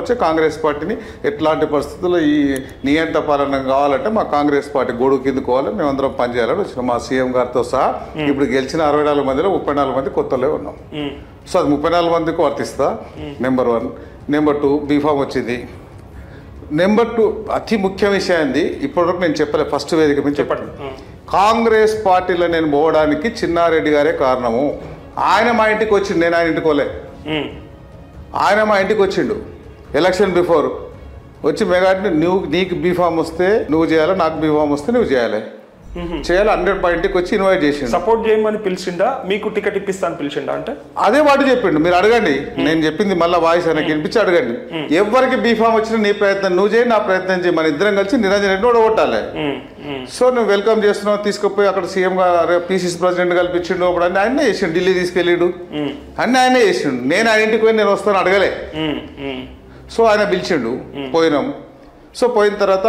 వచ్చే కాంగ్రెస్ పార్టీని ఎట్లాంటి పరిస్థితుల్లో ఈ నియంత పాలన కావాలంటే మా కాంగ్రెస్ పార్టీ గొడుగు కిందుకోవాలి, మేమందరం పనిచేయాలని వచ్చినాం మా సీఎం గారితో సహా. ఇప్పుడు గెలిచిన 64 మందిలో 34 మంది కొత్తలే ఉన్నాం. సో అది 34 మందికి వర్తిస్తా. నెంబర్ 1. నెంబర్ 2 బీఫామ్ వచ్చింది. నెంబర్ 2 అతి ముఖ్య విషయాన్ని ఇప్పటివరకు నేను చెప్పలే, ఫస్ట్ వేదిక మీద చెప్పండి. కాంగ్రెస్ పార్టీలో నేను పోవడానికి చిన్నారెడ్డి గారే కారణము. ఆయన మా ఇంటికి వచ్చిండు, నేను ఆయన ఇంటికి పోలే. ఆయన మా ఇంటికి వచ్చిండు ఎలక్షన్ బిఫోర్ వచ్చి మెగాడిని నీకు బీఫామ్ వస్తే నువ్వు చేయాలి, నాకు బీఫామ్ వస్తే నువ్వు చేయాలి 100 ఇంటికి వచ్చి ఇన్వైట్ చేసిండు. సపోర్ట్ చేయమని పిలిచిండా, మీకు టికెట్ ఇప్పిస్తాను పిలిచిండా? అంటే అదే వాడు చెప్పిండు. మీరు అడగండి, నేను చెప్పింది మళ్ళీ వాయిస్ ఆయనకి వినిపించి అడగండి. ఎవరికి బీఫామ్ వచ్చినా నీ ప్రయత్నం నువ్వు చేయి, నా ప్రయత్నం చేయి, మన ఇద్దరం కలిసి నిరంజన్ రెడ్డిని ఓడగొట్టాలి. సో నువ్వు వెల్కమ్ చేస్తున్నావు, తీసుకుపోయి అక్కడ సీఎం పిసిసి ప్రెసిడెంట్ కల్పించిండు. అప్పుడు అన్నీ ఆయనే చేసిండు, ఢిల్లీ తీసుకెళ్ళిడు, అన్నీ ఆయనే చేసిండు. నేను ఆయన ఇంటికి పోయి నేను వస్తాను అడగలే. సో ఆయన పిలిచిండు, పోయినాం. సో పోయిన తర్వాత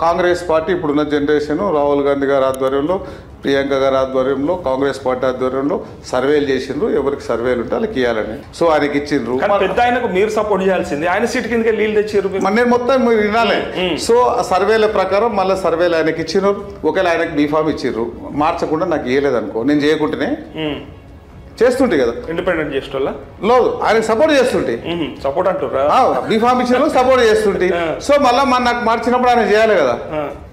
కాంగ్రెస్ పార్టీ ఇప్పుడున్న జనరేషన్ రాహుల్ గాంధీ గారి ఆధ్వర్యంలో, ప్రియాంక గారి ఆధ్వర్యంలో, కాంగ్రెస్ పార్టీ ఆధ్వర్యంలో సర్వేలు చేసిండ్రు. ఎవరికి సర్వేలు ఉంటే వాళ్ళకి ఇవ్వాలని. సో ఆయనకి ఇచ్చిండ్రు. పెద్ద ఆయనకు మీరు సపోర్ట్ చేయాల్సింది, ఆయన సీట్ కిందకి నీళ్ళు తెచ్చారు. నేను మొత్తం మీరు వినాలి. సో ఆ సర్వేల ప్రకారం మళ్ళీ సర్వేలు ఆయనకి ఇచ్చినారు. ఒకవేళ ఆయనకి బీఫామ్ ఇచ్చిర్రు, మార్చకుండా నాకు ఇవ్వలేదనుకో, నేను చేయకుంటేనే చేస్తుంటే కదా, ఇండిపెండెంట్ చేసేటోళ్ళ లేదు ఆయనకు సపోర్ట్ చేస్తుంటే, సపోర్ట్ అంటారా, బీఫామ్ ఇచ్చిన సపోర్ట్ చేస్తుంటే. సో మళ్ళీ నాకు మార్చినప్పుడు ఆయన చేయాలి కదా.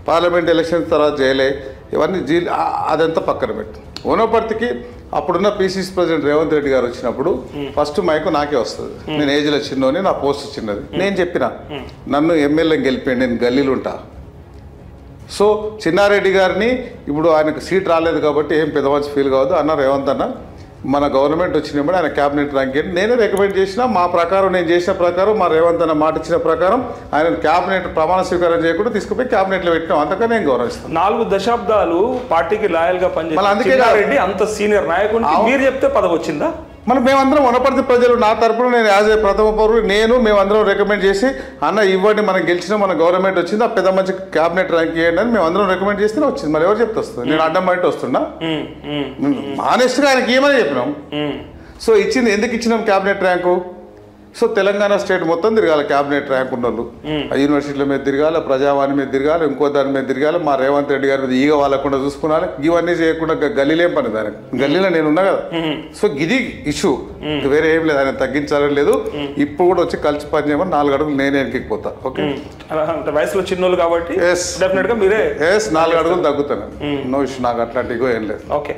పార్లమెంట్ ఎలక్షన్స్ తర్వాత చేయలే, ఇవన్నీ అదంతా పక్కన పెట్టి ఉన్నప్పటికీ అప్పుడున్న పిసిసి ప్రెసిడెంట్ రేవంత్ రెడ్డి గారు వచ్చినప్పుడు ఫస్ట్ మైకు నాకే వస్తుంది. నేను ఏజ్లో చిన్నోని, నా పోస్ట్ చిన్నది. నేను చెప్పిన నన్ను ఎమ్మెల్యే గెలిపి నేను గల్లీలు ఉంటా. సో చిన్నారెడ్డి గారిని ఇప్పుడు ఆయనకు సీట్ రాలేదు కాబట్టి ఏం పెద్ద మంచి ఫీల్ కావద్దు అన్న. రేవంత్ అన్న మన గవర్నమెంట్ వచ్చినప్పుడు ఆయన క్యాబినెట్ ర్యాంక్ నేనే రికమెండ్ చేసిన, మా ప్రకారం నేను చేసిన ప్రకారం, మా రేవంత్ అన్న మాట ఇచ్చిన ప్రకారం ఆయన క్యాబినెట్ ప్రమాణ స్వీకారం చేయకుండా తీసుకుపోయి క్యాబినెట్లో పెట్టినాం. అంతకనే నేను గౌరవిస్తాను. 4 దశాబ్దాలు పార్టీకి లాయల్ గా పనిచేసి అంత సీనియర్ నాయకుడు మీరు చెప్తే పదవి వచ్చిందా? మనం మేమందరం వనపర్తి ప్రజలు, నా తరపున నేను యాజ్ ఏ ప్రథమ పౌరుడు మేమందరం రికమెండ్ చేసి అన్న ఇవ్వండి, మనం గెలిచిన మన గవర్నమెంట్ వచ్చింది, ఆ పెద్ద మంచి క్యాబినెట్ ర్యాంక్ ఇవ్వండి అని మేమందరం రికమెండ్ చేస్తేనే వచ్చింది. మరి ఎవరు చెప్తే వస్తుంది? నేను అడ్డం బయట వస్తున్నా? ఆనెస్ట్గా ఆయనకి ఏమని చెప్పినాం. సో ఇచ్చింది ఎందుకు ఇచ్చినాం cabinet rank? So Telangana state మొత్తం తిరగాలి క్యాబినెట్ ర్యాంక్ ఉన్న వాళ్ళు. ఆ యూనివర్సిటీల మీద తిరగాలి, ప్రజావాణి మీద తిరగాలి, ఇంకో దాని మీద తిరగాలి, మా రేవంత్ రెడ్డి గారి మీద ఈగ వాళ్ళకుండా చూసుకున్నాను. ఇవన్నీ చేయకుండా గల్లీలేం పని దానికి, గల్లీలో నేను ఉన్నా కదా. సో ఇది ఇష్యూ, వేరే ఏం లేదు. ఆయన తగ్గించాలని లేదు. ఇప్పుడు కూడా వచ్చి కలిసి పని చేయమని 4 అడుగులు నేనే ఎక్కిపోతా. ఓకే, వయసులో చిన్నోళ్ళు కాబట్టి 4 అడుగులు తగ్గుతాను. నో ఇష్యూ, నాకు అట్లాంటి ఇగో ఏం లేదు. ఓకే.